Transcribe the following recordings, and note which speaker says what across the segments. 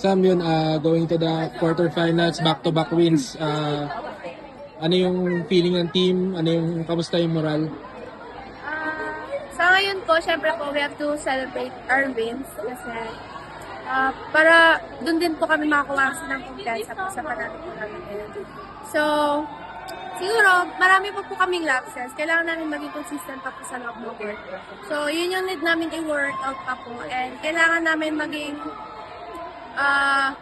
Speaker 1: Sam, yun, going to the quarterfinals, back-to-back wins. Ano yung feeling ng team? Ano yung, kamusta yung moral?
Speaker 2: Sa ngayon po, syempre po, we have to celebrate our wins kasi para dun din po kami makakuha ng kumpiyansa po sa panalo po namin ngayon. So, siguro, marami po kaming lapses. Kailangan namin maging consistent pa po sa loob ng court. So, yun yung need namin i-work out pa po. And kailangan namin maging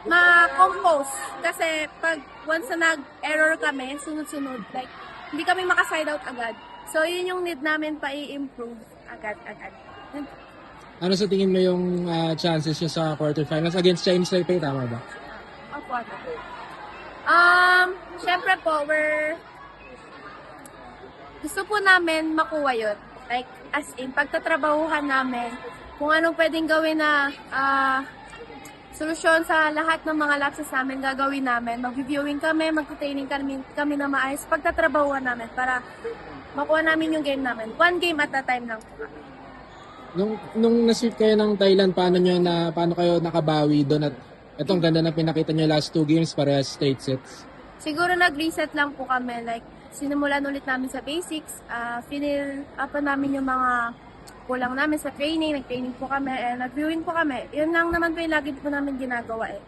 Speaker 2: ma-compose. Kasi pag once na nag-error kami, sunod-sunod, like, hindi kami maka-side out agad. So, yun yung need namin pa i-improve agad-agad.
Speaker 1: Ano sa tingin mo yung chances nyo sa quarterfinals against Chinese Taipei, tama ba?
Speaker 2: Opo, ano. Syempre po, gusto po namin makuha yun. Like, as in, pagtatrabahuhan namin, kung anong pwedeng gawin na solusyon sa lahat ng mga lapses namin, gagawin namin. Mag-viewing kami, mag-training kami na maayos, pagtatrabahuhan namin para makuha namin yung game namin. One game at a time lang po.
Speaker 1: Nung na-sweep kayo ng Thailand, paano kayo nakabawi doon? At itong ganda na pinakita nyo last 2 games, parehas straight sets.
Speaker 2: Siguro nag-reset lang po kami. Like, sinimulan ulit namin sa basics. Finil up namin yung mga kulang namin sa training. Nag-training po kami and nag-viewing po kami. Yun lang naman po yung lagi po namin ginagawa eh.